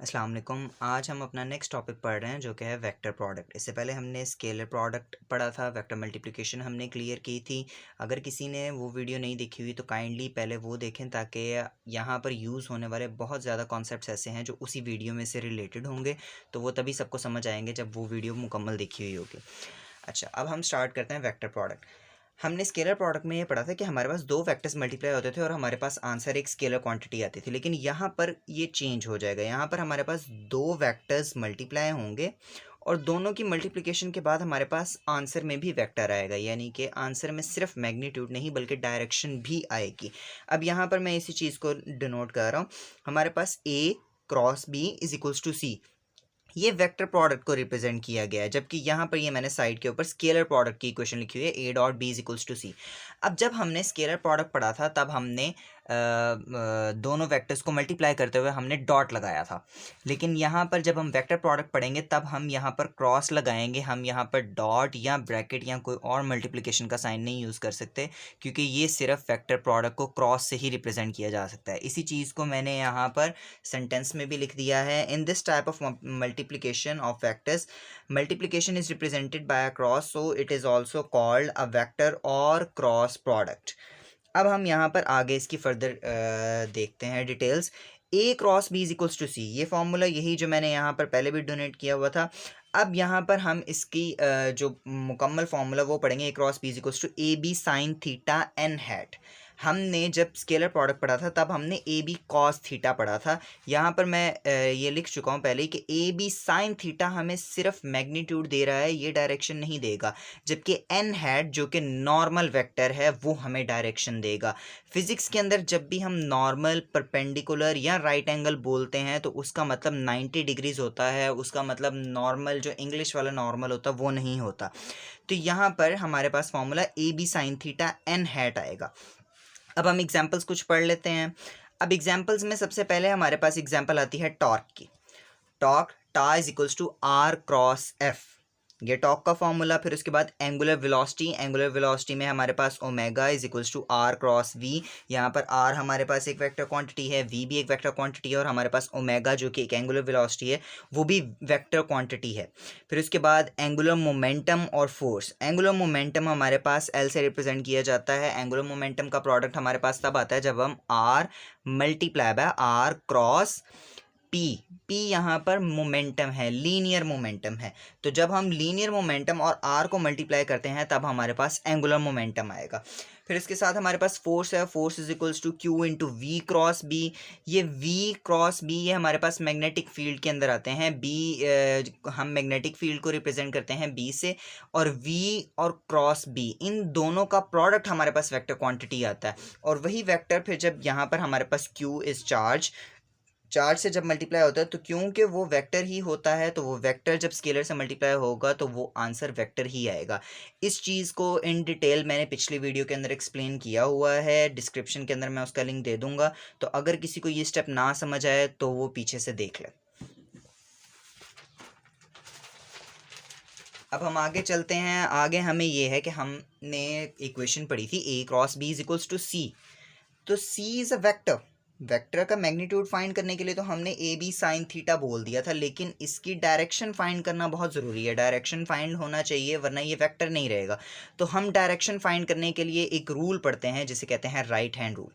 अस्सलाम वालेकुम। आज हम अपना नेक्स्ट टॉपिक पढ़ रहे हैं जो कि है वेक्टर प्रोडक्ट। इससे पहले हमने स्केलर प्रोडक्ट पढ़ा था, वेक्टर मल्टीप्लिकेशन हमने क्लियर की थी। अगर किसी ने वो वीडियो नहीं देखी हुई तो काइंडली पहले वो देखें, ताकि यहाँ पर यूज़ होने वाले बहुत ज़्यादा कॉन्सेप्ट्स ऐसे हैं जो उसी वीडियो में से रिलेटेड होंगे, तो वो तभी सबको समझ आएंगे जब वो वीडियो मुकम्मल देखी हुई होगी। अच्छा, अब हम स्टार्ट करते हैं वेक्टर प्रोडक्ट। हमने स्केलर प्रोडक्ट में ये पढ़ा था कि हमारे पास दो वेक्टर्स मल्टीप्लाई होते थे और हमारे पास आंसर एक स्केलर क्वांटिटी आती थी, लेकिन यहाँ पर ये चेंज हो जाएगा। यहाँ पर हमारे पास दो वेक्टर्स मल्टीप्लाई होंगे और दोनों की मल्टीप्लिकेशन के बाद हमारे पास आंसर में भी वेक्टर आएगा, यानी कि आंसर में सिर्फ मैग्नीट्यूड नहीं बल्कि डायरेक्शन भी आएगी। अब यहाँ पर मैं इसी चीज़ को डिनोट कर रहा हूँ। हमारे पास A cross B is equals to C, ये वेक्टर प्रोडक्ट को रिप्रेजेंट किया गया है, जबकि यहाँ पर ये मैंने साइड के ऊपर स्केलर प्रोडक्ट की इक्वेशन लिखी हुई है A dot B is equals to C। अब जब हमने स्केलर प्रोडक्ट पढ़ा था तब हमने दोनों वेक्टर्स को मल्टीप्लाई करते हुए हमने डॉट लगाया था, लेकिन यहाँ पर जब हम वेक्टर प्रोडक्ट पढ़ेंगे तब हम यहाँ पर क्रॉस लगाएंगे। हम यहाँ पर डॉट या ब्रैकेट या कोई और मल्टीप्लिकेशन का साइन नहीं यूज़ कर सकते, क्योंकि ये सिर्फ वेक्टर प्रोडक्ट को क्रॉस से ही रिप्रेजेंट किया जा सकता है। इसी चीज़ को मैंने यहाँ पर सेंटेंस में भी लिख दिया है। In this type of multiplication of vectors, multiplication is represented by a cross, so it is also called a vector or cross product। अब हम यहाँ पर आगे इसकी फर्दर देखते हैं details. A cross B is equals to C, ये formula यही जो मैंने यहाँ पर पहले भी डोनेट किया हुआ था। अब यहाँ पर हम इसकी जो मुकम्मल फॉर्मूला वो पढ़ेंगे। A cross B is equals to A B sine theta N hat. हमने जब स्केलर प्रोडक्ट पढ़ा था तब हमने ए बी कॉस थीटा पढ़ा था। यहाँ पर मैं ये लिख चुका हूँ पहले कि ए बी साइन थीटा हमें सिर्फ मैग्नीट्यूड दे रहा है, ये डायरेक्शन नहीं देगा, जबकि एन हैट जो कि नॉर्मल वेक्टर है वो हमें डायरेक्शन देगा। फिजिक्स के अंदर जब भी हम नॉर्मल, परपेंडिकुलर या राइट एंगल बोलते हैं तो उसका मतलब 90 डिग्रीज होता है, उसका मतलब नॉर्मल जो इंग्लिश वाला नॉर्मल होता है वो नहीं होता। तो यहाँ पर हमारे पास formula A B sine theta N hat आएगा। अब हम एग्जाम्पल्स कुछ पढ़ लेते हैं। अब एग्जाम्पल्स में सबसे पहले हमारे पास एग्जाम्पल आती है टॉर्क की। Torque tau is equals to r cross F, ये टॉर्क का फॉर्मूला। फिर उसके बाद एंगुलर वेलोसिटी में हमारे पास omega is equals to r cross v. यहाँ पर आर हमारे पास एक वेक्टर क्वांटिटी है, वी भी एक वेक्टर क्वांटिटी है, और हमारे पास ओमेगा जो कि एक एंगुलर वेलोसिटी है वो भी वेक्टर क्वांटिटी है। फिर उसके बाद एंगुलर मोमेंटम और फोर्स। एंगुलर मोमेंटम हमारे पास एल से रिप्रेजेंट किया जाता है। एंगुलर मोमेंटम का प्रोडक्ट हमारे पास तब आता है जब हम R multiply by R cross P. P यहाँ पर मोमेंटम है, लीनियर मोमेंटम है। तो जब हम लीनियर मोमेंटम और आर को मल्टीप्लाई करते हैं तब हमारे पास एंगुलर मोमेंटम आएगा। फिर इसके साथ हमारे पास फोर्स है, force is equals to Q into V cross B. ये वी क्रॉस बी ये हमारे पास मैग्नेटिक फील्ड के अंदर आते हैं। बी हम मैग्नेटिक फील्ड को रिप्रेजेंट करते हैं बी से, और वी और क्रॉस बी इन दोनों का प्रोडक्ट हमारे पास वेक्टर क्वांटिटी आता है। और वही वेक्टर फिर जब यहाँ पर हमारे पास क्यू इज चार्ज से जब मल्टीप्लाई होता है, तो क्योंकि वो वेक्टर ही होता है तो वो वेक्टर जब स्केलर से मल्टीप्लाई होगा तो वो आंसर वेक्टर ही आएगा। इस चीज़ को इन डिटेल मैंने पिछली वीडियो के अंदर एक्सप्लेन किया हुआ है, डिस्क्रिप्शन के अंदर मैं उसका लिंक दे दूंगा। तो अगर किसी को ये स्टेप ना समझ आए तो वो पीछे से देख ले। अब हम आगे चलते हैं। आगे हमें ये है कि हमने इक्वेशन पढ़ी थी A cross B is equals to C. तो C is a vector. Vector का मैग्नीट्यूड फाइंड करने के लिए तो हमने ए बी साइन थीटा बोल दिया था, लेकिन इसकी डायरेक्शन फाइंड करना बहुत ज़रूरी है। डायरेक्शन फाइंड होना चाहिए वरना ये वेक्टर नहीं रहेगा। तो हम डायरेक्शन फाइंड करने के लिए एक रूल पढ़ते हैं जिसे कहते हैं राइट हैंड रूल।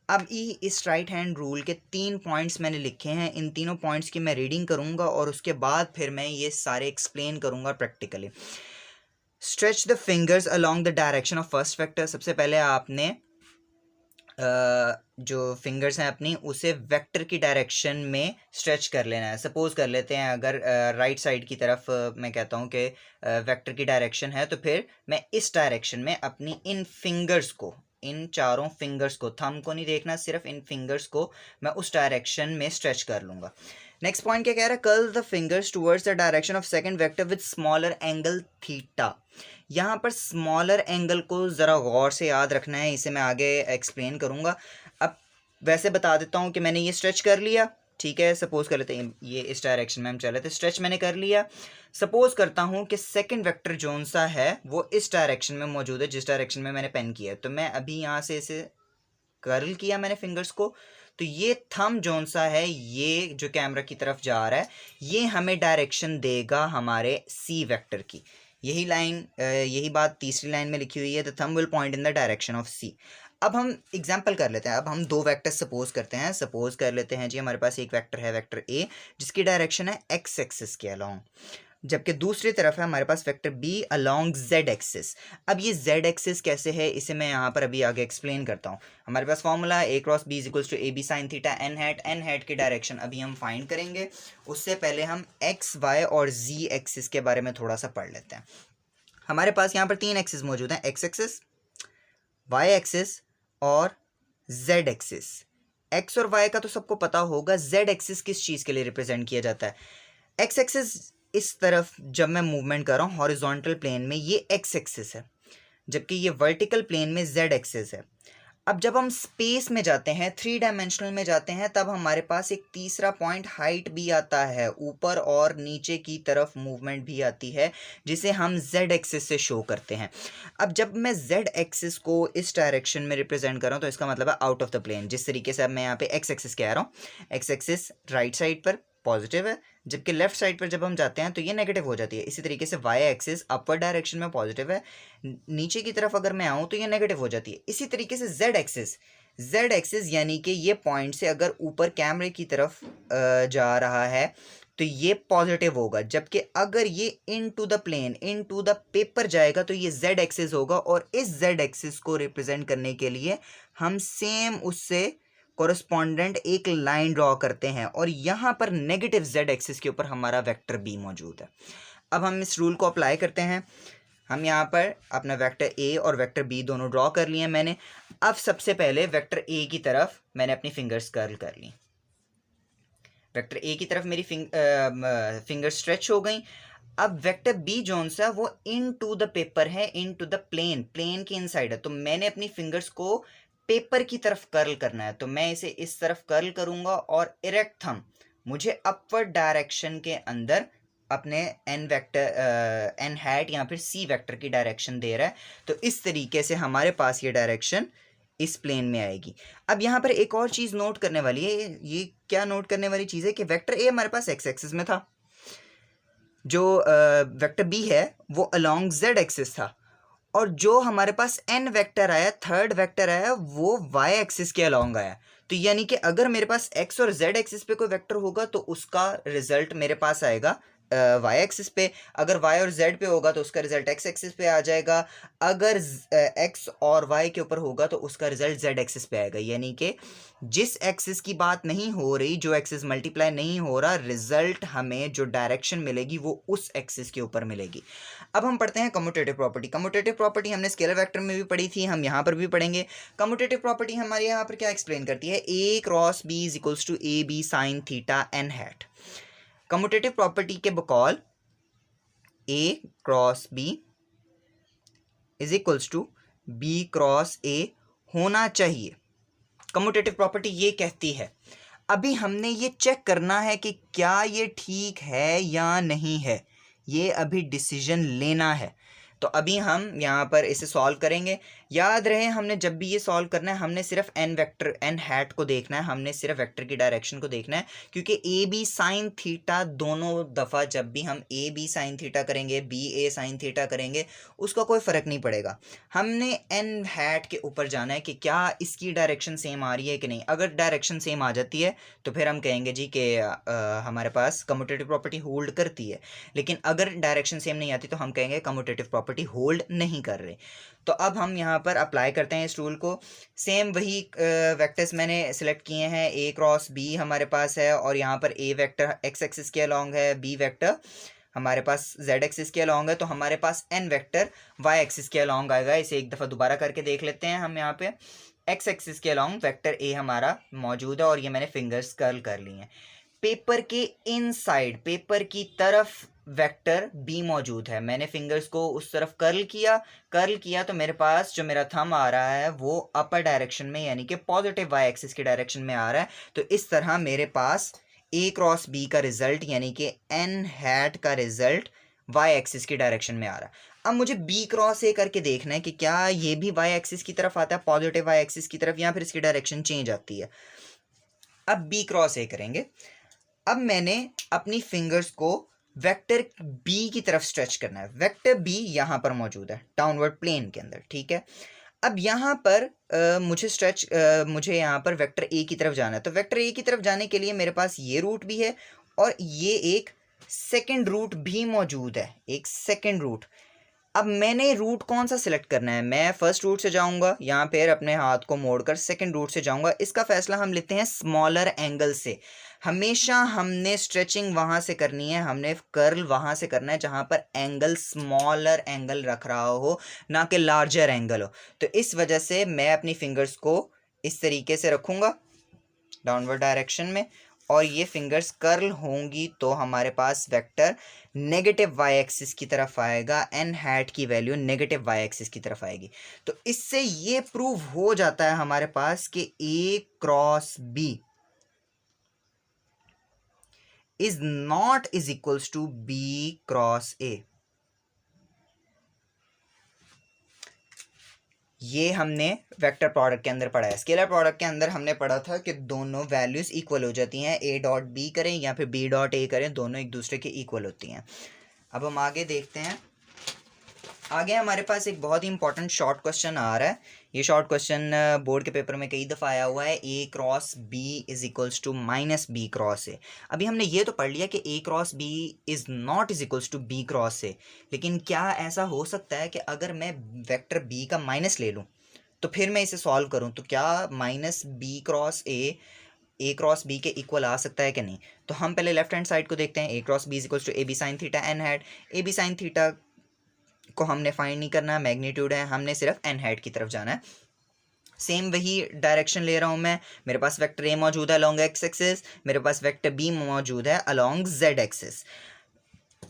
अब इस राइट हैंड रूल के 3 पॉइंट्स मैंने लिखे हैं। इन तीनों पॉइंट्स की मैं रीडिंग करूँगा और उसके बाद फिर मैं ये सारे एक्सप्लेन करूँगा practically. Stretch the fingers along the direction of first vector. सबसे पहले आपने जो फिंगर्स हैं अपनी उसे वेक्टर की डायरेक्शन में स्ट्रेच कर लेना है। सपोज कर लेते हैं अगर राइट साइड की तरफ मैं कहता हूँ कि वेक्टर की डायरेक्शन है, तो फिर मैं इस डायरेक्शन में अपनी इन फिंगर्स को, इन चारों फिंगर्स को, थंब को नहीं देखना, सिर्फ इन फिंगर्स को मैं उस डायरेक्शन में स्ट्रेच कर लूँगा। नेक्स्ट पॉइंट क्या कह रहा है? Curl the fingers towards the direction of second vector with smaller angle theta. यहाँ पर स्मॉलर एंगल को ज़रा गौर से याद रखना है, इसे मैं आगे एक्सप्लेन करूँगा। अब वैसे बता देता हूँ कि मैंने ये स्ट्रेच कर लिया, ठीक है। सपोज कर लेते हैं ये इस डायरेक्शन में हम चले थे, स्ट्रेच मैंने कर लिया। सपोज करता हूँ कि सेकंड वेक्टर जोन सा है वो इस डायरेक्शन में मौजूद है जिस डायरेक्शन में मैंने पेन किया है। तो मैं अभी यहाँ से इसे कर्ल किया मैंने फिंगर्स को, तो ये थंब जोन सा है, ये जो कैमरा की तरफ जा रहा है, ये हमें डायरेक्शन देगा हमारे सी वेक्टर की। यही लाइन, यही बात तीसरी लाइन में लिखी हुई है, the thumb will point in the direction of C. अब हम एग्जाम्पल कर लेते हैं। अब हम दो वेक्टर सपोज करते हैं। सपोज कर लेते हैं जी हमारे पास एक वेक्टर है वेक्टर ए, जिसकी डायरेक्शन है एक्स एक्सिस के अलोंग, जबकि दूसरी तरफ है हमारे पास vector B along z axis. अब ये जेड एक्सिस कैसे है, इसे मैं यहाँ पर अभी आगे एक्सप्लेन करता हूँ। हमारे पास formula A cross B is equals to A B sine theta N hat की डायरेक्शन अभी हम फाइंड करेंगे। उससे पहले हम एक्स वाई और जी एक्सिस के बारे में थोड़ा सा पढ़ लेते हैं। हमारे पास यहाँ पर तीन एक्सिस मौजूद हैं, एक्स एक्सिस, वाई एक्सिस और जेड एक्सिस। एक्स और वाई का तो सबको पता होगा, जेड एक्सिस किस चीज़ के लिए रिप्रेजेंट किया जाता है। एक्स एक्सिस इस तरफ जब मैं मूवमेंट कर रहा हूँ हॉरिजॉन्टल प्लेन में, ये एक्स एक्सिस है, जबकि ये वर्टिकल प्लेन में जेड एक्सिस है। अब जब हम स्पेस में जाते हैं, थ्री डायमेंशनल में जाते हैं, तब हमारे पास एक तीसरा पॉइंट हाइट भी आता है, ऊपर और नीचे की तरफ मूवमेंट भी आती है, जिसे हम जेड एक्सिस से शो करते हैं। अब जब मैं जेड एक्सिस को इस डायरेक्शन में रिप्रेजेंट कर रहा हूँ तो इसका मतलब है आउट ऑफ द प्लेन। जिस तरीके से अब मैं यहाँ पे एक्स एक्सिस कह रहा हूँ, एक्स एक्सिस राइट साइड पर पॉजिटिव है, जबकि लेफ्ट साइड पर जब हम जाते हैं तो ये नेगेटिव हो जाती है। इसी तरीके से वाई एक्सिस अपवर्ड डायरेक्शन में पॉजिटिव है, नीचे की तरफ अगर मैं आऊँ तो ये नेगेटिव हो जाती है। इसी तरीके से जेड एक्सिस यानी कि ये पॉइंट से अगर ऊपर कैमरे की तरफ जा रहा है तो ये पॉजिटिव होगा, जबकि अगर ये into the plane, into the paper जाएगा तो ये जेड एक्सिस होगा। और इस जेड एक्सिस को रिप्रेजेंट करने के लिए हम सेम उससे कोरस्पॉन्डेंट एक लाइन ड्रॉ करते हैं, और यहाँ पर नेगेटिव जेड एक्सिस के ऊपर हमारा वेक्टर बी मौजूद है। अब हम इस रूल को अप्लाई करते हैं। हम यहाँ पर अपना वेक्टर ए और वेक्टर बी दोनों ड्रॉ कर लिए मैंने। अब सबसे पहले वेक्टर ए की तरफ मैंने अपनी फिंगर्स कर्ल कर ली। वेक्टर ए की तरफ मेरी फिंगर स्ट्रेच हो गई। अब वेक्टर बी जोन सा वो इन टू द पेपर है, इन टू द प्लेन के इनसाइड है, तो मैंने अपनी फिंगर्स को पेपर की तरफ कर्ल करना है। तो मैं इसे इस तरफ कर्ल करूंगा और इरेक्ट थंब मुझे अपवर्ड डायरेक्शन के अंदर अपने एन हैट या फिर सी वेक्टर की डायरेक्शन दे रहा है। तो इस तरीके से हमारे पास ये डायरेक्शन इस प्लेन में आएगी। अब यहाँ पर एक और चीज़ नोट करने वाली है। ये क्या नोट करने वाली चीज़ है कि वेक्टर ए हमारे पास एक्स एक्सिस में था, जो वेक्टर बी है वो अलोंग जेड एक्सिस था, और जो हमारे पास एन वेक्टर आया, थर्ड वेक्टर आया, वो वाई एक्सिस के अलोंग आया। तो यानी कि अगर मेरे पास एक्स और जेड एक्सिस पे कोई वेक्टर होगा तो उसका रिजल्ट मेरे पास आएगा वाई एक्सिस पे। अगर वाई और जेड पे होगा तो उसका रिजल्ट एक्स एक्सिस पे आ जाएगा। अगर एक्स और वाई के ऊपर होगा तो उसका रिजल्ट जेड एक्सिस पे आएगा। यानी कि जिस एक्सिस की बात नहीं हो रही, जो एक्सिस मल्टीप्लाई नहीं हो रहा, रिजल्ट हमें जो डायरेक्शन मिलेगी वो उस एक्सिस के ऊपर मिलेगी। अब हम पढ़ते हैं कम्यूटेटिव प्रॉपर्टी। कम्यूटेटिव प्रॉपर्टी हमने स्केलर वेक्टर में भी पढ़ी थी, हम यहाँ पर भी पढ़ेंगे। कम्यूटेटिव प्रॉपर्टी हमारे यहाँ पर क्या एक्सप्लेन करती है, A cross B is equals to A B sine theta N hat. Commutative property के बकौल A cross B is equals to B cross A होना चाहिए। कम्यूटेटिव प्रॉपर्टी ये कहती है। अभी हमने ये चेक करना है कि क्या ये ठीक है या नहीं है, ये अभी डिसीजन लेना है। तो अभी हम यहाँ पर इसे सॉल्व करेंगे। याद रहे हमने जब भी ये सॉल्व करना है हमने सिर्फ एन हैट को देखना है, हमने सिर्फ वेक्टर की डायरेक्शन को देखना है, क्योंकि ए बी साइन थीटा दोनों दफ़ा जब भी हम ए बी साइन थीटा करेंगे, बी ए साइन थीटा करेंगे, उसका कोई फ़र्क नहीं पड़ेगा। हमने एन हैट के ऊपर जाना है कि क्या इसकी डायरेक्शन सेम आ रही है कि नहीं। अगर डायरेक्शन सेम आ जाती है तो फिर हम कहेंगे जी कि हमारे पास कम्यूटेटिव प्रॉपर्टी होल्ड करती है, लेकिन अगर डायरेक्शन सेम नहीं आती तो हम कहेंगे कम्यूटेटिव प्रॉपर्टी होल्ड नहीं कर रहे। तो अब हम यहाँ पर अप्लाई करते हैं इस रूल को। सेम वही वेक्टर्स मैंने सिलेक्ट किए हैं, ए क्रॉस बी हमारे पास है, और यहाँ पर ए वेक्टर एक्स एक्सिस के अलोंग है, बी वेक्टर हमारे पास जेड एक्सिस के अलोंग है, तो हमारे पास एन वेक्टर वाई एक्सिस के अलोंग आएगा। इसे एक दफ़ा दोबारा करके देख लेते हैं। हम यहाँ पे एक्स एक्सिस के अलोंग वेक्टर ए हमारा मौजूद है, और ये मैंने फिंगर्स कर्ल कर ली हैं। पेपर के इनसाइड, पेपर की तरफ वेक्टर बी मौजूद है। मैंने फिंगर्स को उस तरफ कर्ल किया तो मेरे पास जो मेरा थंब आ रहा है वो अपर डायरेक्शन में, यानी कि पॉजिटिव वाई एक्सिस की डायरेक्शन में आ रहा है। तो इस तरह मेरे पास ए क्रॉस बी का रिजल्ट यानी कि एन हैट का रिजल्ट वाई एक्सिस की डायरेक्शन में आ रहा है। अब मुझे बी क्रॉस ए करके देखना है कि क्या ये भी वाई एक्सिस की तरफ आता है, पॉजिटिव वाई एक्सिस की तरफ, या फिर इसकी डायरेक्शन चेंज आती है। अब बी क्रॉस ए करेंगे। अब मैंने अपनी फिंगर्स को वेक्टर बी की तरफ स्ट्रेच करना है। वेक्टर बी यहाँ पर मौजूद है डाउनवर्ड प्लेन के अंदर, ठीक है। अब यहाँ पर मुझे यहाँ पर वेक्टर ए की तरफ जाना है। तो वेक्टर ए की तरफ जाने के लिए मेरे पास ये रूट भी है और ये एक सेकंड रूट भी मौजूद है, एक सेकंड रूट। अब मैंने रूट कौन सा सिलेक्ट करना है? मैं फर्स्ट रूट से जाऊंगा, यहाँ पर अपने हाथ को मोड़कर सेकंड रूट से जाऊंगा। इसका फैसला हम लेते हैं स्मॉलर एंगल से। हमेशा हमने स्ट्रेचिंग वहाँ से करनी है, हमने कर्ल वहाँ से करना है जहाँ पर एंगल स्मॉलर एंगल रख रहा हो, ना कि लार्जर एंगल हो। तो इस वजह से मैं अपनी फिंगर्स को इस तरीके से रखूँगा डाउनवर्ड डायरेक्शन में, और ये फिंगर्स कर्ल होंगी तो हमारे पास वेक्टर नेगेटिव वाई एक्सिस की तरफ आएगा। एन हैट की वैल्यू नेगेटिव वाई एक्सिस की तरफ आएगी। तो इससे ये प्रूव हो जाता है हमारे पास कि A cross B is not is equals to B cross A। ये हमने वेक्टर प्रोडक्ट के अंदर पढ़ा है। स्केलर प्रोडक्ट के अंदर हमने पढ़ा था कि दोनों वैल्यूज इक्वल हो जाती हैं, A डॉट B करें या फिर B डॉट A करें, दोनों एक दूसरे के इक्वल होती हैं। अब हम आगे देखते हैं। आगे हमारे पास एक बहुत ही इंपॉर्टेंट शॉर्ट क्वेश्चन आ रहा है। ये शॉर्ट क्वेश्चन बोर्ड के पेपर में कई दफ़ा आया हुआ है। A cross B is equals to minus B cross A. अभी हमने ये तो पढ़ लिया कि A cross B is not is equals to B cross A, लेकिन क्या ऐसा हो सकता है कि अगर मैं वेक्टर बी का माइनस ले लूँ तो फिर मैं इसे सॉल्व करूँ, तो क्या minus B cross A cross B के इक्वल आ सकता है कि नहीं? तो हम पहले लेफ्ट हैंड साइड को देखते हैं। A cross B is equals to A B sine theta N hat. A B sine theta को हमने फाइंड नहीं करना, मैग्नीट्यूड है, हमने सिर्फ एन हैट की तरफ जाना है। सेम वही डायरेक्शन ले रहा हूँ मैं। मेरे पास वेक्टर ए मौजूद है अलॉन्ग एक्स एक्सिस, मेरे पास वेक्टर बी मौजूद है अलॉन्ग जेड एक्सिस।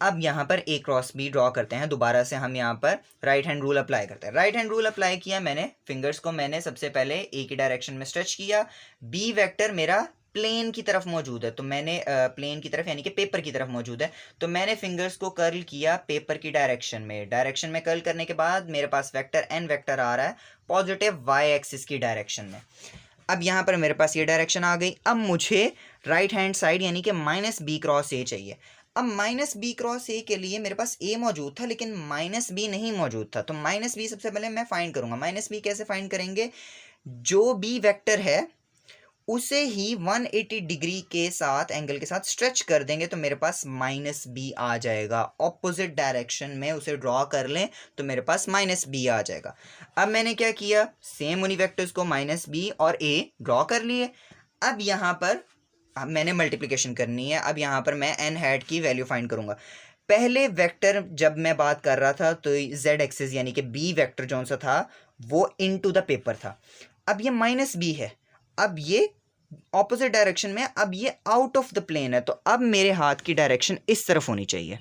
अब यहाँ पर ए क्रॉस बी ड्रॉ करते हैं। दोबारा से हम यहाँ पर राइट हैंड रूल अप्लाई करते हैं। राइट हैंड रूल अप्लाई किया मैंने, फिंगर्स को मैंने सबसे पहले ए की डायरेक्शन में स्ट्रेच किया। बी वेक्टर मेरा प्लेन की तरफ मौजूद है, तो मैंने प्लेन की तरफ यानी कि पेपर की तरफ मौजूद है, तो मैंने फिंगर्स को कर्ल किया पेपर की डायरेक्शन में कर्ल करने के बाद मेरे पास वेक्टर एन वेक्टर आ रहा है पॉजिटिव वाई एक्सिस की डायरेक्शन में। अब यहाँ पर मेरे पास ये डायरेक्शन आ गई। अब मुझे राइट हैंड साइड यानी कि माइनस बी क्रॉस ए चाहिए। अब माइनस बी क्रॉस ए के लिए मेरे पास ए मौजूद था लेकिन माइनस बी नहीं मौजूद था, तो माइनस बी सबसे पहले मैं फाइंड करूंगा। माइनस बी कैसे फाइंड करेंगे? जो बी वेक्टर है उसे ही 180 डिग्री के साथ एंगल के साथ स्ट्रेच कर देंगे तो मेरे पास माइनस बी आ जाएगा। ऑपोजिट डायरेक्शन में उसे ड्रॉ कर लें तो मेरे पास माइनस बी आ जाएगा। अब मैंने क्या किया, सेम उन्हीं वेक्टर्स को माइनस बी और ए ड्रॉ कर लिए। अब यहाँ पर मैंने मल्टीप्लिकेशन करनी है। अब यहाँ पर मैं एन हैट की वैल्यू फाइंड करूंगा। पहले वेक्टर जब मैं बात कर रहा था तो जेड एक्सिस यानी कि बी वेक्टर जो सा था वो इनटू द पेपर था। अब ये माइनस बी है, अब ये ऑपोजिट डायरेक्शन में, अब ये आउट ऑफ द प्लेन है, तो अब मेरे हाथ की डायरेक्शन इस तरफ होनी चाहिए,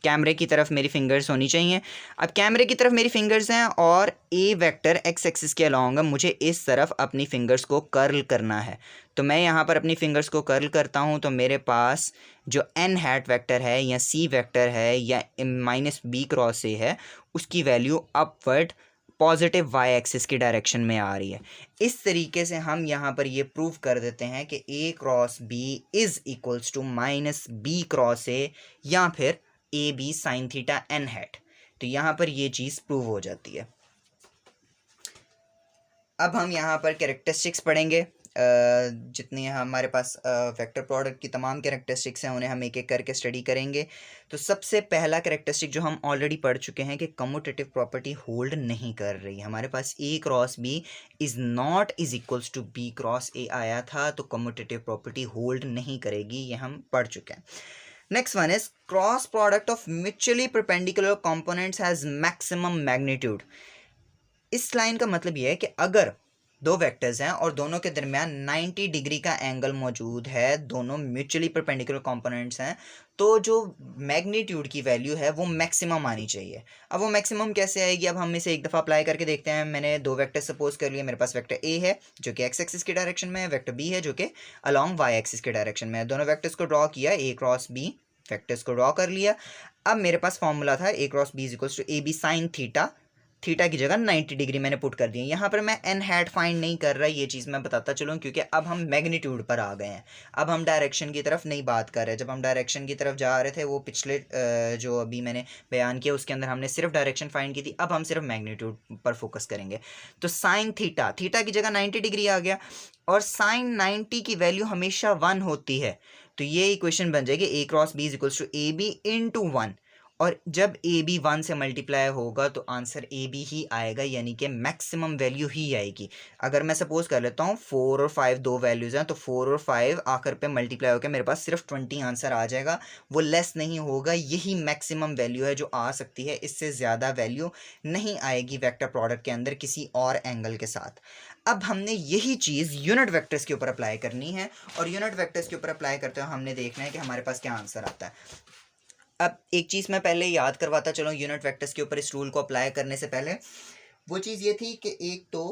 कैमरे की तरफ मेरी फिंगर्स होनी चाहिए। अब कैमरे की तरफ मेरी फिंगर्स हैं और ए वेक्टर एक्स एक्सिस के अलॉन्ग मुझे इस तरफ अपनी फिंगर्स को कर्ल करना है। तो मैं यहाँ पर अपनी फिंगर्स को कर्ल करता हूँ तो मेरे पास जो एन हैट वेक्टर है या सी वेक्टर है या माइनस बी क्रॉस ए है उसकी value upward positive Y axis की डायरेक्शन में आ रही है। इस तरीके से हम यहाँ पर ये प्रूव कर देते हैं कि A cross B is equals to minus B cross A या फिर A B sine theta N hat. तो यहाँ पर ये चीज़ प्रूव हो जाती है। अब हम यहाँ पर कैरेक्टरिस्टिक्स पढ़ेंगे। जितनी हमारे पास वेक्टर प्रोडक्ट की तमाम कैरेक्टरिस्टिक्स हैं उन्हें हम एक एक करके स्टडी करेंगे। तो सबसे पहला कैरेक्टरिस्टिक जो हम ऑलरेडी पढ़ चुके हैं कि कम्यूटेटिव प्रॉपर्टी होल्ड नहीं कर रही। हमारे पास A cross B is not is equals to B cross A आया था, तो कम्यूटेटिव प्रॉपर्टी होल्ड नहीं करेगी, ये हम पढ़ चुके हैं। Next one is cross product of mutually perpendicular components has maximum magnitude. इस लाइन का मतलब ये है कि अगर दो वेक्टर्स हैं और दोनों के दरमियान 90 डिग्री का एंगल मौजूद है, दोनों म्यूचुअली परपेंडिकुलर कंपोनेंट्स हैं, तो जो मैग्नीट्यूड की वैल्यू है वो मैक्सिमम आनी चाहिए। अब वो मैक्सिमम कैसे आएगी, अब हम इसे एक दफ़ा अप्लाई करके देखते हैं। मैंने दो वेक्टर सपोज कर लिए। मेरे पास वेक्टर ए है जो कि एक्स एक्सिस की डायरेक्शन में है, वेक्टर बी है जो कि अलॉन्ग वाई एक्सिस के डायरेक्शन में है। दोनों वेक्टर्स को ड्रॉ किया, ए क्रॉस बी वेक्टर्स को ड्रॉ कर लिया। अब मेरे पास फॉर्मूला था A cross B is equals to A B sine theta. Theta की जगह 90 डिग्री मैंने पुट कर दिया। यहाँ पर मैं एन हैट फाइंड नहीं कर रहा, ये चीज़ मैं बताता चलूँ, क्योंकि अब हम मैग्नीट्यूड पर आ गए हैं, अब हम डायरेक्शन की तरफ नहीं बात कर रहे। जब हम डायरेक्शन की तरफ जा रहे थे वो पिछले जो अभी मैंने बयान किया उसके अंदर हमने सिर्फ डायरेक्शन फाइंड की थी, अब हम सिर्फ मैग्नीट्यूड पर फोकस करेंगे। तो साइन थीटा, थीटा की जगह 90 डिग्री आ गया, और साइन 90 की वैल्यू हमेशा 1 होती है, तो ये इक्वेशन बन जाएगी A cross B is equals to A B into 1, और जब ए बी 1 से मल्टीप्लाई होगा तो आंसर ए बी ही आएगा, यानी कि मैक्सिमम वैल्यू ही आएगी। अगर मैं सपोज कर लेता हूँ 4 और 5 दो वैल्यूज़ हैं, तो 4 और 5 आकर पे मल्टीप्लाई होकर मेरे पास सिर्फ 20 आंसर आ जाएगा, वो लेस नहीं होगा, यही मैक्सिमम वैल्यू है जो आ सकती है, इससे ज़्यादा वैल्यू नहीं आएगी वेक्टर प्रोडक्ट के अंदर किसी और एंगल के साथ। अब हमने यही चीज़ यूनिट वेक्टर्स के ऊपर अप्लाई करनी है, और यूनिट वेक्टर्स के ऊपर अप्लाई करते हुए हमने देखना है कि हमारे पास क्या आंसर आता है। अब एक चीज़ मैं पहले याद करवाता चलूँ यूनिट वेक्टर्स के ऊपर इस रूल को अप्लाई करने से पहले, वो चीज़ ये थी कि एक तो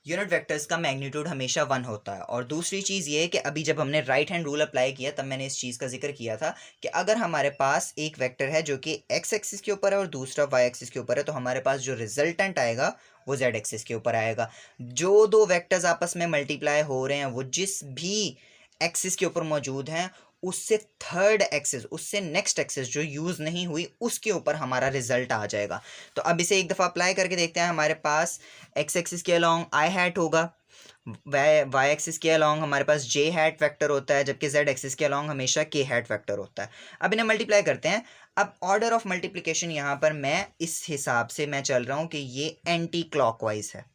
यूनिट वेक्टर्स का मैग्नीट्यूड हमेशा 1 होता है, और दूसरी चीज़ ये है कि अभी जब हमने राइट हैंड रूल अप्लाई किया तब मैंने इस चीज़ का जिक्र किया था कि अगर हमारे पास एक वेक्टर है जो कि एक्स एक्सिस के ऊपर है और दूसरा वाई एक्सिस के ऊपर है, तो हमारे पास जो रिजल्टेंट आएगा वो जेड एक्सिस के ऊपर आएगा। जो दो वेक्टर्स आपस में मल्टीप्लाई हो रहे हैं वो जिस भी एक्सिस के ऊपर मौजूद हैं उससे थर्ड एक्सिस, उससे नेक्स्ट एक्सिस जो यूज़ नहीं हुई उसके ऊपर हमारा रिजल्ट आ जाएगा। तो अब इसे एक दफ़ा अप्लाई करके देखते हैं। हमारे पास एक्स एक्सिस के अलॉन्ग आई हैट होगा, वाई एक्सिस के अलॉन्ग हमारे पास जे हैट वेक्टर होता है, जबकि जेड एक्सिस के अलॉन्ग हमेशा के हैट वेक्टर होता है। अब इन्हें मल्टीप्लाई करते हैं। अब ऑर्डर ऑफ मल्टीप्लिकेशन यहाँ पर मैं इस हिसाब से मैं चल रहा हूँ कि ये एंटी क्लॉकवाइज है,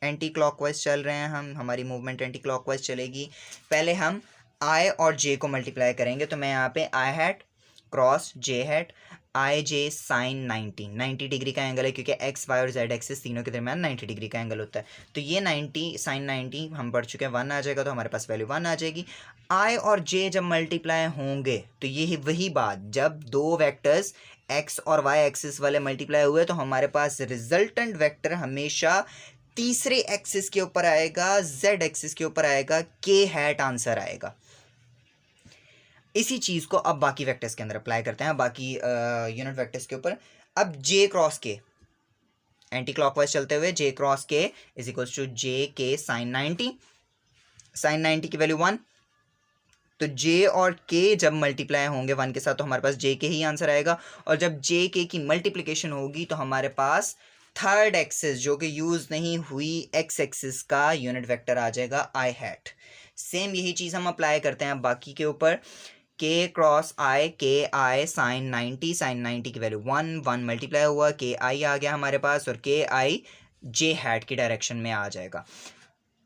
एंटी क्लॉकवाइज चल रहे हैं हम, हमारी मूवमेंट एंटी क्लॉकवाइज चलेगी। पहले हम आई और जे को मल्टीप्लाई करेंगे, तो मैं यहाँ पे आई हैट क्रॉस जे हैट, आई जे साइन 90 डिग्री का एंगल है, क्योंकि एक्स वाई और जेड एक्सिस तीनों के दरमियान 90 डिग्री का एंगल होता है। तो ये 90 साइन 90 हम पढ़ चुके हैं, 1 आ जाएगा, तो हमारे पास वैल्यू 1 आ जाएगी। आई और जे जब मल्टीप्लाई होंगे तो ये वही बात, जब दो वेक्टर्स एक्स और वाई एक्सिस वाले मल्टीप्लाई हुए तो हमारे पास रिजल्टेंट वेक्टर हमेशा तीसरे एक्सिस के ऊपर आएगा, जेड एक्सिस के ऊपर आएगा, के हैट आंसर आएगा। इसी चीज़ को अब बाकी वेक्टर्स के अंदर अप्लाई करते हैं, बाकी यूनिट वेक्टर्स के ऊपर। अब जे क्रॉस के एंटी क्लॉकवाइज चलते हुए जे क्रॉस के इज इक्वल्स टू जे के साइन 90, साइन 90 की वैल्यू 1, तो जे और के जब मल्टीप्लाई होंगे 1 के साथ तो हमारे पास जे के ही आंसर आएगा, और जब जे के की मल्टीप्लिकेशन होगी तो हमारे पास थर्ड एक्सिस जो कि यूज़ नहीं हुई एक्स एक्सिस का यूनिट वेक्टर आ जाएगा आई हैट। सेम यही चीज़ हम अप्लाई करते हैं बाकी के ऊपर, के क्रॉस आई, के आई साइन 90, साइन 90 की वैल्यू 1 मल्टीप्लाई हुआ, के आई आ गया हमारे पास, और के आई जे हैट की डायरेक्शन में आ जाएगा।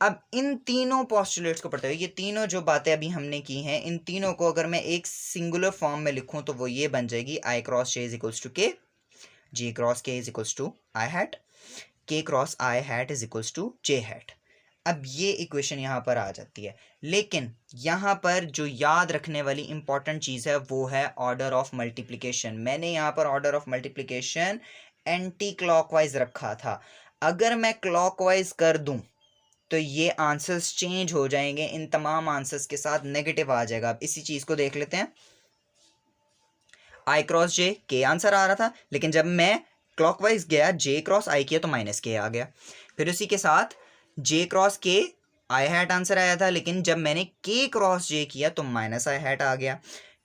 अब इन तीनों पोस्टुलेट्स को पढ़ते हुए ये तीनों जो बातें अभी हमने की हैं, इन तीनों को अगर मैं एक सिंगुलर फॉर्म में लिखूं तो वो ये बन जाएगी i cross j is equals to k, j cross के is equals to i hat, k cross i hat is equals to J hat. अब ये इक्वेशन यहाँ पर आ जाती है, लेकिन यहाँ पर जो याद रखने वाली इंपॉर्टेंट चीज़ है वो है ऑर्डर ऑफ मल्टीप्लिकेशन। मैंने यहाँ पर order of multiplication anti clockwise रखा था, अगर मैं क्लॉकवाइज कर दूँ तो ये आंसर्स चेंज हो जाएंगे, इन तमाम आंसर्स के साथ नेगेटिव आ जाएगा। अब इसी चीज़ को देख लेते हैं। आई क्रॉस जे के आंसर आ रहा था, लेकिन जब मैं क्लॉकवाइज गया जे क्रॉस आई किया तो माइनस के आ गया। फिर उसी के साथ जे क्रॉस के आई हैट आंसर आया था, लेकिन जब मैंने के क्रॉस जे किया तो माइनस आई हैट आ गया।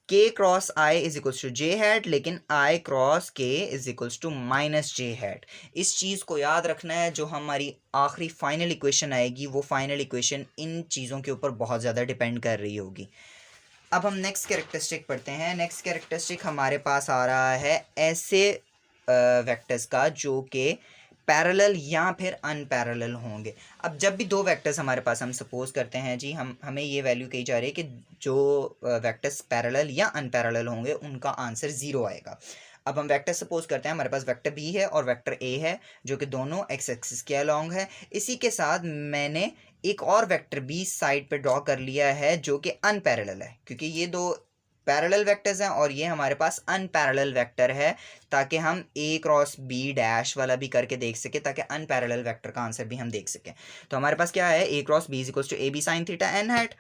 K cross I is equals to J hat, लेकिन आई क्रॉस के is equals to minus J hat. इस चीज़ को याद रखना है, जो हमारी आखिरी फाइनल इक्वेशन आएगी वो फाइनल इक्वेशन इन चीज़ों के ऊपर बहुत ज़्यादा डिपेंड कर रही होगी। अब हम नेक्स्ट कैरेक्टरिस्टिक पढ़ते हैं। नेक्स्ट कैरेक्टरिस्टिक हमारे पास आ रहा है ऐसे वेक्टर्स का जो कि पैरेलल या फिर अनपैरेलल होंगे। अब जब भी दो वेक्टर्स हमारे पास, हम सपोज करते हैं जी हमें ये वैल्यू कही जा रही है कि जो वेक्टर्स पैरेलल या अनपैरेलल होंगे उनका आंसर 0 आएगा। अब हम वेक्टर सपोज करते हैं, हमारे पास वेक्टर बी है और वेक्टर ए है जो कि दोनों एक्स एक्सिस के अलॉन्ग है। इसी के साथ मैंने एक और वेक्टर बी साइड पे ड्रॉ कर लिया है जो कि अनपैरेलल है, क्योंकि ये दो पैरेलल वेक्टर्स हैं और ये हमारे पास अनपैरेलल वेक्टर है, ताकि हम ए क्रॉस बी डैश वाला भी करके देख सके, ताकि अनपैरेलल वेक्टर का आंसर भी हम देख सकें। तो हमारे पास क्या है, A cross B is equals to A B sine theta N hat.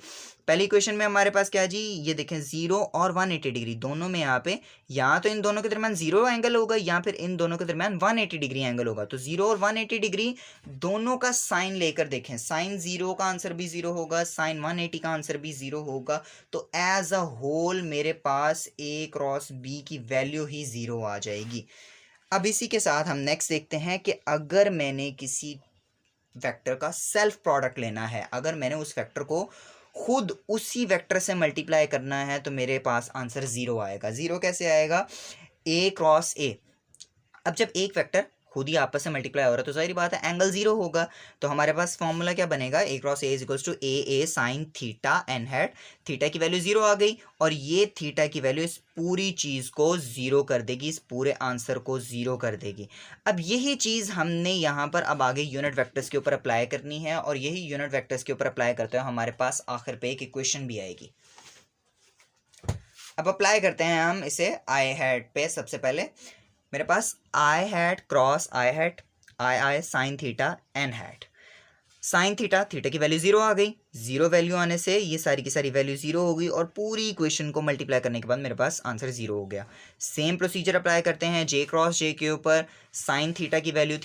पहली इक्वेशन में हमारे पास क्या जी, ये देखें 0 और 180 डिग्री दोनों में यहाँ पे, यहाँ तो इन दोनों के दरमियान 0 एंगल होगा, या फिर इन दोनों के दरमियान 180 डिग्री एंगल होगा। तो 0 और 180 डिग्री दोनों का साइन लेकर देखें, साइन 0 का आंसर भी 0 होगा, साइन 180 का आंसर भी 0 होगा। तो एज अ होल मेरे पास a क्रॉस b की वैल्यू ही 0 आ जाएगी। अब इसी के साथ हम नेक्स्ट देखते हैं कि अगर मैंने किसी वेक्टर का सेल्फ प्रोडक्ट लेना है, अगर मैंने उस वेक्टर को खुद उसी वेक्टर से मल्टीप्लाई करना है, तो मेरे पास आंसर 0 आएगा। 0 कैसे आएगा, a क्रॉस a। अब जब एक वेक्टर खुद ही आपस में मल्टीप्लाई हो रहा है तो जाहिर बात है एंगल 0 होगा। तो हमारे पास फॉर्मूला क्या बनेगा, a cross a is equals to a sine theta N hat. Theta की वैल्यू 0 आ गई, और ये थीटा की वैल्यू इस पूरी चीज़ को 0 कर देगी, इस पूरे आंसर को 0 कर देगी। अब यही चीज़ हमने यहाँ पर अब आगे यूनिट वेक्टर्स के ऊपर अप्लाई करनी है, और यही यूनिट वेक्टर्स के ऊपर अप्लाई करते हुए हमारे पास आखिर पे एक इक्वेशन भी आएगी। अब अप्लाई करते हैं हम इसे आई हैट पे। सबसे पहले मेरे पास i hat cross i hat, i sine theta N hat. Sine theta, theta की वैल्यू 0 आ गई, 0 वैल्यू आने से ये सारी की सारी वैल्यू 0 हो गई, और पूरी इक्वेशन को मल्टीप्लाई करने के बाद मेरे पास आंसर 0 हो गया। सेम प्रोसीजर अप्लाई करते हैं जे क्रॉस जे के ऊपर। साइन थीटा की वैल्यू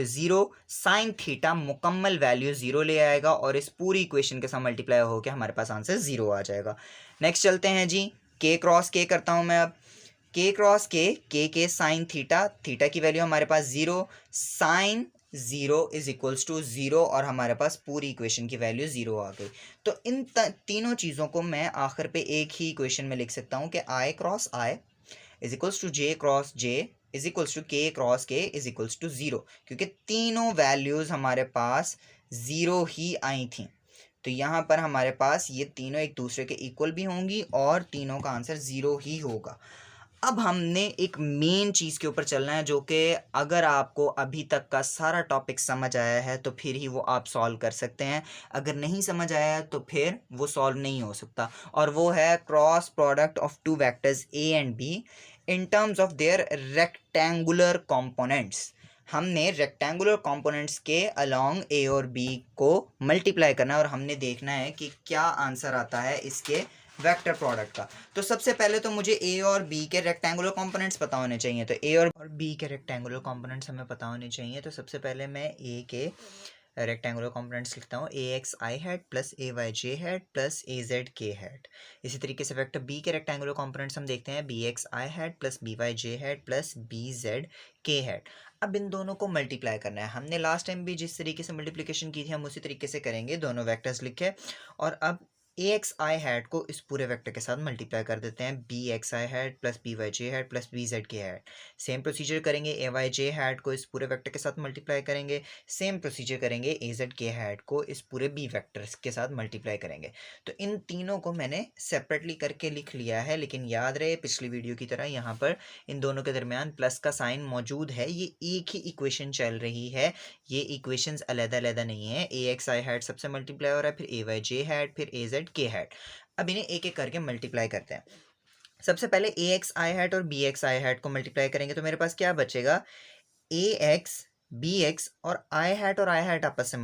0, साइन थीटा मुकम्मल वैल्यू 0 ले आएगा, और इस पूरी इक्वेशन के साथ मल्टीप्लाई होकर हमारे पास आंसर 0 आ जाएगा। नेक्स्ट चलते हैं जी, के क्रॉस के करता हूँ मैं अब। के क्रॉस के साइन थीटा, थीटा की वैल्यू हमारे पास 0, साइन 0 इज इक्वल्स टू 0, और हमारे पास पूरी इक्वेशन की वैल्यू 0 आ गई। तो इन तीनों चीज़ों को मैं आखिर पे एक ही इक्वेशन में लिख सकता हूँ कि i cross I is equals to j cross j is equals to k cross के इज इक्वल्स टू 0, क्योंकि तीनों वैल्यूज़ हमारे पास 0 ही आई थी। तो यहाँ पर हमारे पास ये तीनों एक दूसरे के इक्वल भी होंगी, और तीनों का आंसर 0 ही होगा। अब हमने एक मेन चीज़ के ऊपर चलना है, जो कि अगर आपको अभी तक का सारा टॉपिक समझ आया है तो फिर ही वो आप सॉल्व कर सकते हैं, अगर नहीं समझ आया तो फिर वो सॉल्व नहीं हो सकता। और वो है cross product of two vectors a and b in terms of their rectangular components. हमने रेक्टेंगुलर कंपोनेंट्स के अलोंग a और b को मल्टीप्लाई करना है, और हमने देखना है कि क्या आंसर आता है इसके वेक्टर प्रोडक्ट का। तो सबसे पहले तो मुझे a और b के रेक्टेंगुलर कंपोनेंट्स पता होने चाहिए। तो a और b के रेक्टेंगुलर कंपोनेंट्स हमें पता होने चाहिए। तो सबसे पहले मैं a के रेक्टेंगुलर कंपोनेंट्स लिखता हूँ, ए x i hat plus A y j hat plus A Z k hat. इसी तरीके से वेक्टर b के रेक्टेंगुलर कंपोनेंट्स हम देखते हैं, B x i hat plus B Y j hat plus B z k hat. अब इन दोनों को मल्टीप्लाई करना है। हमने लास्ट टाइम भी जिस तरीके से मल्टीप्लिकेशन की थी हम उसी तरीके से करेंगे, दोनों वेक्टर्स लिखे, और अब ए एक्स आई हैट को इस पूरे वेक्टर के साथ मल्टीप्लाई कर देते हैं, B x i hat plus B Y j hat plus B z k hat. Same procedure करेंगे, ए वाई जे हैट को इस पूरे वेक्टर के साथ मल्टीप्लाई करेंगे, सेम प्रोसीजर करेंगे ए जेड के हैट को इस पूरे बी वेक्टर के साथ मल्टीप्लाई करेंगे। तो इन तीनों को मैंने सेपरेटली करके लिख लिया है, लेकिन याद रहे पिछली वीडियो की तरह यहाँ पर इन दोनों के दरमियान प्लस का साइन मौजूद है, ये एक ही इक्वेशन चल रही है, ये इक्वेशंस अलग-अलग नहीं है। ए एक्स आई हैट सबसे मल्टीप्लाई हो रहा है, फिर ए वाई जे हैट, फिर ए जेड के हैट। अब इन्हें एक एक करके मल्टीप्लाई करते हैं। सबसे पहले ए एक्स आई हैट और बी एक्स आई हैट को मल्टीप्लाई करेंगे, तो मेरे पास क्या बचेगा, ए एक्स बी एक्स और आई हैट आपस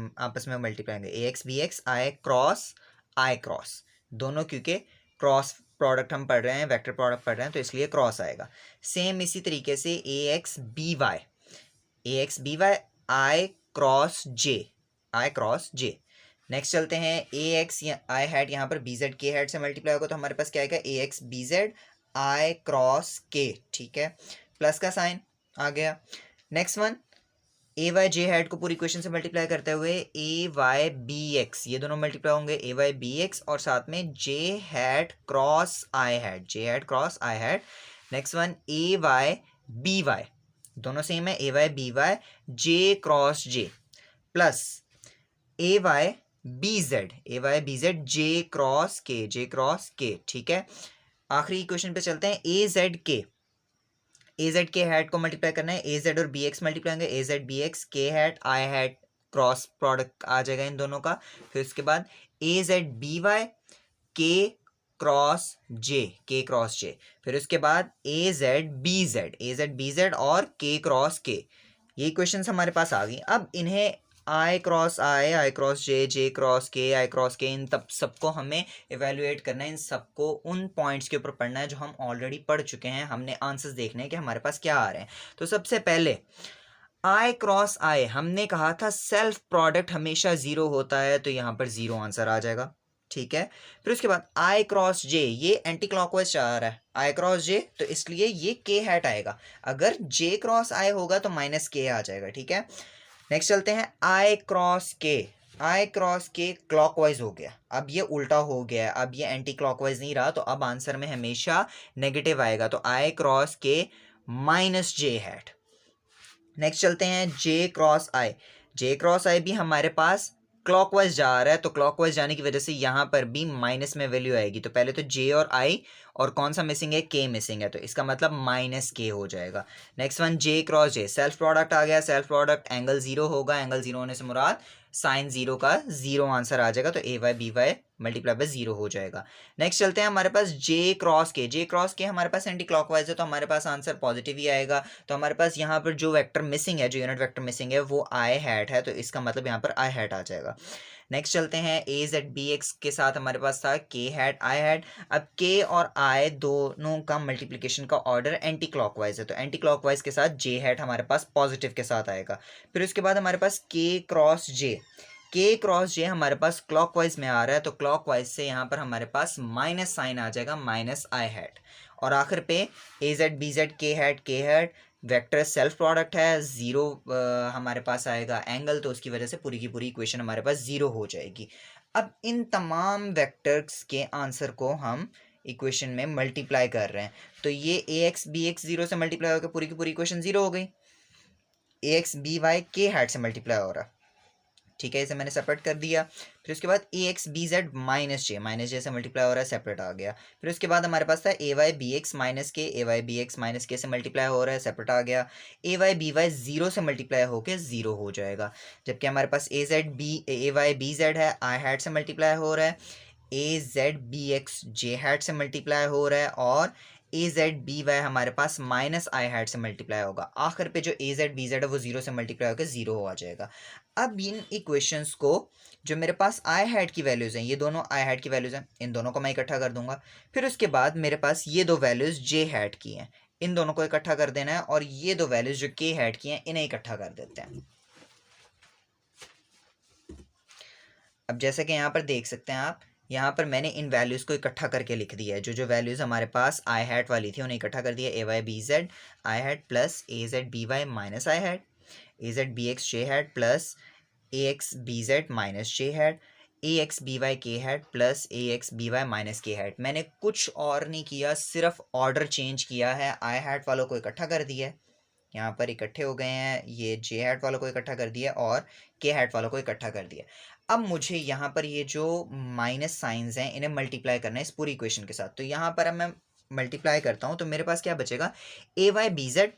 में मल्टीप्लाई होंगे, ए एक्स बी एक्स आई क्रॉस दोनों, क्योंकि क्रॉस प्रोडक्ट हम पढ़ रहे हैं, वेक्टर प्रोडक्ट पढ़ रहे हैं, तो इसलिए क्रॉस आएगा। सेम इसी तरीके से A x B y i cross j. Next चलते हैं, ए एक्स आई हैट यहाँ पर बी जेड के हैट से मल्टीप्लाई होगा, तो हमारे पास क्या आएगा, A x B z i cross k, ठीक है, प्लस का साइन आ गया। Next one, A y j hat को पूरी इक्वेशन से मल्टीप्लाई करते हुए ए वाई बी एक्स, ये दोनों मल्टीप्लाई होंगे, ए वाई बी एक्स और साथ में जे hat cross i hat. Next one, A y B Y, दोनों सेम है, ए वाई बी वाई जे क्रॉस जे, प्लस ए वाई बी जेड जे क्रॉस के, ठीक है। आखिरी इक्वेशन पे चलते हैं, ए जेड के हैट को मल्टीप्लाई करना है, ए जेड और बी एक्स मल्टीप्लाई होंगे, ए जेड बी एक्स के हैट आई हैट क्रॉस प्रोडक्ट आ जाएगा इन दोनों का। फिर उसके बाद ए जेड बी वाई के क्रॉस जे, फिर उसके बाद ए जेड बी जेड और के क्रॉस के। ये इक्वेशंस हमारे पास आ गई। अब इन्हें आई क्रॉस जे, जे क्रॉस के, आई क्रॉस के, इन तब सबको हमें इवेल्युएट करना है, इन सबको उन पॉइंट्स के ऊपर पढ़ना है जो हम ऑलरेडी पढ़ चुके हैं, हमने आंसर्स देखने हैं कि हमारे पास क्या आ रहे हैं। तो सबसे पहले आई क्रॉस आई, हमने कहा था सेल्फ प्रोडक्ट हमेशा जीरो होता है, तो यहाँ पर जीरो आंसर आ जाएगा, ठीक है। फिर उसके बाद आई क्रॉस जे, ये एंटी क्लॉकवाइज जा रहा है आई क्रॉस जे, तो इसलिए ये के हैट आएगा। अगर जे क्रॉस आई होगा तो माइनस के आ जाएगा, ठीक है। नेक्स्ट चलते हैं आई क्रॉस के, आई क्रॉस के क्लॉकवाइज हो गया, अब ये उल्टा हो गया, अब ये एंटी क्लॉकवाइज नहीं रहा, तो अब आंसर में हमेशा नेगेटिव आएगा, तो आई क्रॉस के माइनस जे हैट। नेक्स्ट चलते हैं जे क्रॉस आई, जे क्रॉस आई भी हमारे पास क्लॉकवाइज जा रहा है, तो क्लॉकवाइज जाने की वजह से यहाँ पर भी माइनस में वैल्यू आएगी, तो पहले तो जे और आई और कौन सा मिसिंग है, के मिसिंग है, तो इसका मतलब माइनस के हो जाएगा। Next one j cross j, self product आ गया, सेल्फ प्रोडक्ट एंगल जीरो होगा, एंगल जीरो होने से मुराद साइन जीरो का जीरो आंसर आ जाएगा, तो A y B y multiply by zero हो जाएगा। नेक्स्ट चलते हैं हमारे पास जे क्रॉस के, जे क्रॉस के हमारे पास एंटी क्लॉकवाइज है, तो हमारे पास आंसर पॉजिटिव ही आएगा, तो हमारे पास यहाँ पर जो वेक्टर मिसिंग है, जो यूनिट वेक्टर मिसिंग है वो आई हैट है, तो इसका मतलब यहाँ पर आई हैट आ जाएगा। नेक्स्ट चलते हैं ए जेड बी एक्स के साथ हमारे पास था के हैट आई हैट, अब के और आई दोनों का मल्टीप्लिकेशन का ऑर्डर एंटी क्लॉकवाइज है, तो एंटी क्लॉकवाइज के साथ जे हैट हमारे पास पॉजिटिव के साथ आएगा। फिर उसके बाद हमारे पास के क्रॉस जे, के क्रॉस जे हमारे पास क्लॉकवाइज में आ रहा है, तो क्लॉकवाइज से यहाँ पर हमारे पास माइनस साइन आ जाएगा, माइनस आई हैट। और आखिर पे ए z B z k hat vector self product है, जीरो हमारे पास आएगा एंगल, तो उसकी वजह से पूरी की पूरी इक्वेशन हमारे पास जीरो हो जाएगी। अब इन तमाम वेक्टर्स के आंसर को हम इक्वेशन में मल्टीप्लाई कर रहे हैं, तो ये ए एक्स बी एक्स जीरो से मल्टीप्लाई होकर पूरी की पूरी इक्वेशन जीरो हो गई, ए x B y k hat से मल्टीप्लाई हो रहा, ठीक है, इसे मैंने सेपरेट कर दिया। फिर उसके बाद ए एक्स बी जेड माइनस जे से मल्टीप्लाई हो रहा है, सेपरेट आ गया। फिर उसके बाद हमारे पास था ए वाई बी एक्स माइनस के, ए वाई बी एक्स माइनस के से मल्टीप्लाई हो रहा है, सेपरेट आ गया। ए वाई बी वाई जीरो से मल्टीप्लाई होकर जीरो हो जाएगा, जबकि हमारे पास ए वाई बी जेड है, आई हैट से मल्टीप्लाई हो रहा है, ए z B x j hat से मल्टीप्लाई हो रहा है, और ए जेड बी वाई हमारे पास माइनस आई हैट से मल्टीप्लाई होगा। आखिर पे जो ए जेड बी जेड है वो जीरो से मल्टीप्लाई होकर जीरो आ जाएगा। अब इन इक्वेशंस को, जो मेरे पास आई हैट की वैल्यूज़ हैं, ये दोनों आई हैट की वैल्यूज़ हैं, इन दोनों को मैं इकट्ठा कर दूंगा। फिर उसके बाद मेरे पास ये दो वैल्यूज़ जे हैट की हैं, इन दोनों को इकट्ठा कर देना है, और ये दो वैल्यूज़ जो के हैट की हैं इन्हें इकट्ठा कर देते हैं। अब जैसे कि यहाँ पर देख सकते हैं आप, यहाँ पर मैंने इन वैल्यूज़ को इकट्ठा करके लिख दिया है, जो वैल्यूज़ हमारे पास आई हैट वाली थी उन्हें इकट्ठा कर दिया, A y B z i hat plus A z B y minus i hat, A z B x j hat plus A x B z minus J hat, A x B y k hat plus A x B y minus k hat. मैंने कुछ और नहीं किया, सिर्फ order change किया है, आई hat वालों को इकट्ठा कर दिया है, यहाँ पर इकट्ठे हो गए हैं, ये जे हैट वालों को इकट्ठा कर दिया और के हैट वालों को इकट्ठा कर दिया। अब मुझे यहाँ पर ये जो माइनस साइंस हैं इन्हें मल्टीप्लाई करना है इस पूरी इक्वेशन के साथ, तो यहाँ पर अब मैं मल्टीप्लाई करता हूँ, तो मेरे पास क्या बचेगा, ए वाई बी जेड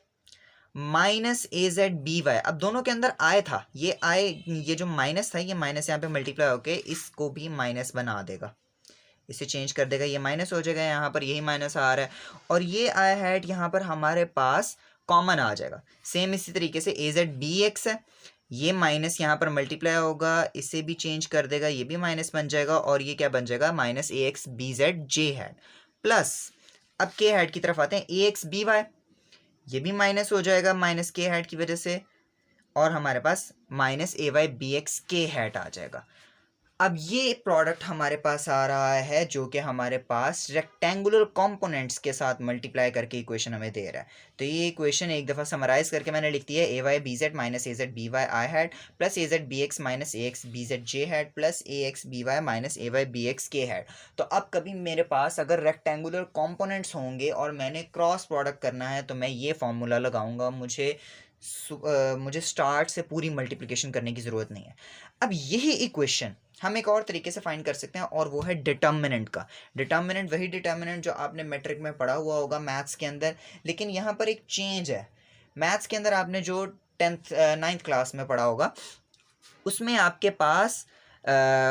माइनस ए जेड बी वाई। अब दोनों के अंदर आई था, ये जो माइनस था, ये माइनस यहाँ पे मल्टीप्लाई होके इसको भी माइनस बना देगा, इसे चेंज कर देगा, ये माइनस हो जाएगा, यहाँ पर यही माइनस आ रहा है, और ये आई हैट यहाँ पर हमारे पास कॉमन आ जाएगा। सेम इसी तरीके से ए जेड बी एक्स है, ये माइनस यहाँ पर मल्टीप्लाई होगा, इसे भी चेंज कर देगा, ये भी माइनस बन जाएगा, और ये क्या बन जाएगा, minus A x B z j hat plus, अब के हैट की तरफ आते हैं, ए एक्स बी वाई, ये भी माइनस हो जाएगा माइनस के हैट की वजह से, और हमारे पास minus A y B x के हैट आ जाएगा। अब ये प्रोडक्ट हमारे पास आ रहा है जो कि हमारे पास रेक्टेंगुलर कंपोनेंट्स के साथ मल्टीप्लाई करके इक्वेशन हमें दे रहा है। तो ये इक्वेशन एक दफ़ा समराइज करके मैंने लिख दी है, ए y B z minus A z B y I hat plus A z B x minus A x B z j hat plus A x B y minus A y B x के hat. तो अब कभी मेरे पास अगर rectangular components होंगे और मैंने cross product करना है, तो मैं ये फॉर्मूला लगाऊंगा, मुझे स्टार्ट से पूरी मल्टीप्लिकेशन करने की ज़रूरत नहीं है। अब यही इक्वेशन हम एक और तरीके से फाइंड कर सकते हैं, और वो है डिटर्मिनेंट का। डिटर्मिनेंट वही डिटर्मिनेंट जो आपने मैट्रिक में पढ़ा हुआ होगा मैथ्स के अंदर, लेकिन यहाँ पर एक चेंज है। मैथ्स के अंदर आपने जो 9th क्लास में पढ़ा होगा, उसमें आपके पास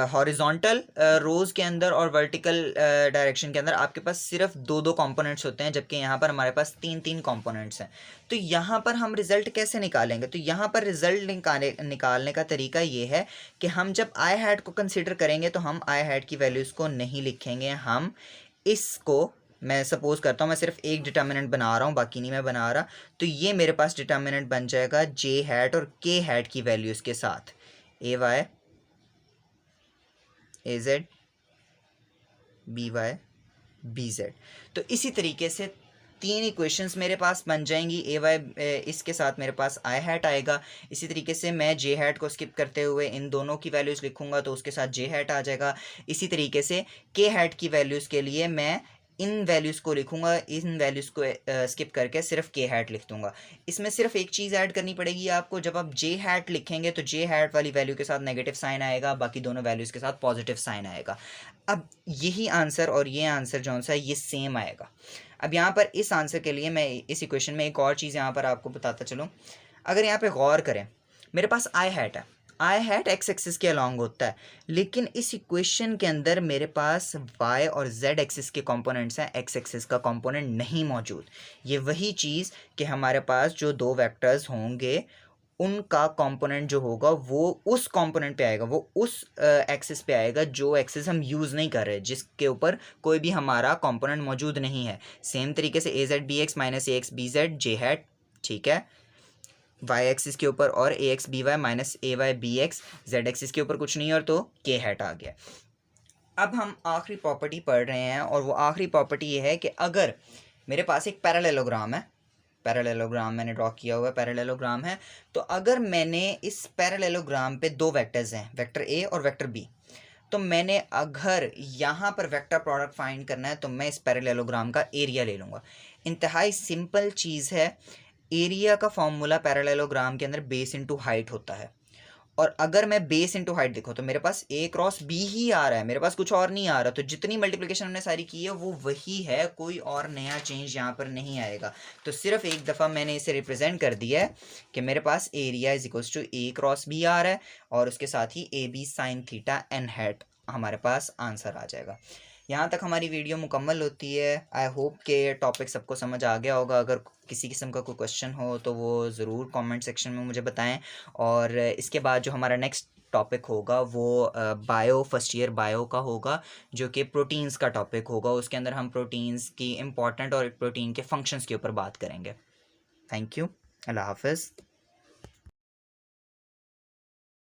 हॉरिजॉन्टल रोज के अंदर और वर्टिकल डायरेक्शन के अंदर आपके पास सिर्फ दो दो कंपोनेंट्स होते हैं, जबकि यहाँ पर हमारे पास तीन तीन कंपोनेंट्स हैं। तो यहाँ पर हम रिजल्ट कैसे निकालेंगे? तो यहाँ पर रिजल्ट निकालने का तरीका ये है कि हम जब आई हैट को कंसिडर करेंगे तो हम आई हैट की वैल्यूज़ को नहीं लिखेंगे, हम इसको, मैं सपोज करता हूँ मैं सिर्फ एक डिटर्मिनेंट बना रहा हूँ, बाकी नहीं मैं बना रहा, तो ये मेरे पास डिटर्मिनेंट बन जाएगा जे हैट और के हैट की वैल्यूज़ के साथ, A y A z B y B z. तो इसी तरीके से तीन इक्वेशंस मेरे पास बन जाएंगी, ए वाई इसके साथ मेरे पास आई हैट आएगा। इसी तरीके से मैं जे हैट को स्किप करते हुए इन दोनों की वैल्यूज़ लिखूंगा तो उसके साथ जे हैट आ जाएगा। इसी तरीके से के हैट की वैल्यूज़ के लिए मैं इन वैल्यूज़ को लिखूंगा, इन वैल्यूज़ को स्किप करके सिर्फ के हैट लिख दूंगा। इसमें सिर्फ एक चीज़ ऐड करनी पड़ेगी आपको, जब आप जे हैट लिखेंगे तो जे हैट वाली वैल्यू के साथ नेगेटिव साइन आएगा, बाकी दोनों वैल्यूज़ के साथ पॉजिटिव साइन आएगा। अब यही आंसर और ये आंसर जो सा है ये सेम आएगा। अब यहाँ पर इस आंसर के लिए मैं इस इक्वेशन में एक और चीज़ यहाँ पर आपको बताता चलूँ। अगर यहाँ पे गौर करें, मेरे पास आई हैट है, आई हैट एक्स एक्सिस के अलॉन्ग होता है, लेकिन इस इक्वेशन के अंदर मेरे पास वाई और जेड एक्सिस के कंपोनेंट्स हैं, एक्स एक्सिस का कंपोनेंट नहीं मौजूद। ये वही चीज़ कि हमारे पास जो दो वेक्टर्स होंगे उनका कंपोनेंट जो होगा वो उस कंपोनेंट पे आएगा, वो उस एक्सिस पे आएगा जो एक्सिस हम यूज़ नहीं कर रहे, जिसके ऊपर कोई भी हमारा कंपोनेंट मौजूद नहीं है। सेम तरीके से A z B x minus A x B z j hat, ठीक है, वाई एक्सिस के ऊपर, और A x B y minus A y B x z axis के ऊपर कुछ नहीं और तो के हैट आ गया। अब हम आखिरी प्रॉपर्टी पढ़ रहे हैं और वो आखिरी प्रॉपर्टी ये है कि अगर मेरे पास एक पैरेललोग्राम है, पैरेललोग्राम मैंने ड्रॉ किया हुआ है, पैरेललोग्राम है, तो अगर मैंने इस पैरेललोग्राम पे दो वेक्टर्स हैं, वेक्टर ए और वेक्टर बी, तो मैंने अगर यहाँ पर वेक्टर प्रोडक्ट फाइंड करना है तो मैं इस पैरेललोग्राम का एरिया ले लूँगा। इंतहाई सिंपल चीज़ है, एरिया का फॉर्मूला पैरेललोग्राम के अंदर बेस इनटू हाइट होता है, और अगर मैं बेस इनटू हाइट देखो तो मेरे पास ए क्रॉस बी ही आ रहा है, मेरे पास कुछ और नहीं आ रहा, तो जितनी मल्टीप्लिकेशन हमने सारी की है वो वही है, कोई और नया चेंज यहाँ पर नहीं आएगा। तो सिर्फ एक दफ़ा मैंने इसे रिप्रेजेंट कर दिया है कि मेरे पास area is equals to A cross B आ रहा है, और उसके साथ ही A B sine theta N hat हमारे पास आंसर आ जाएगा। यहाँ तक हमारी वीडियो मुकम्मल होती है। आई होप के टॉपिक सबको समझ आ गया होगा। अगर किसी किस्म का कोई क्वेश्चन हो तो वो ज़रूर कमेंट सेक्शन में मुझे बताएं। और इसके बाद जो हमारा नेक्स्ट टॉपिक होगा वो बायो, फर्स्ट ईयर बायो का होगा, जो कि प्रोटीन्स का टॉपिक होगा। उसके अंदर हम प्रोटीन्स की इम्पॉर्टेंट और प्रोटीन के फंक्शंस के ऊपर बात करेंगे। थैंक यू, अल्लाह हाफ़िज़।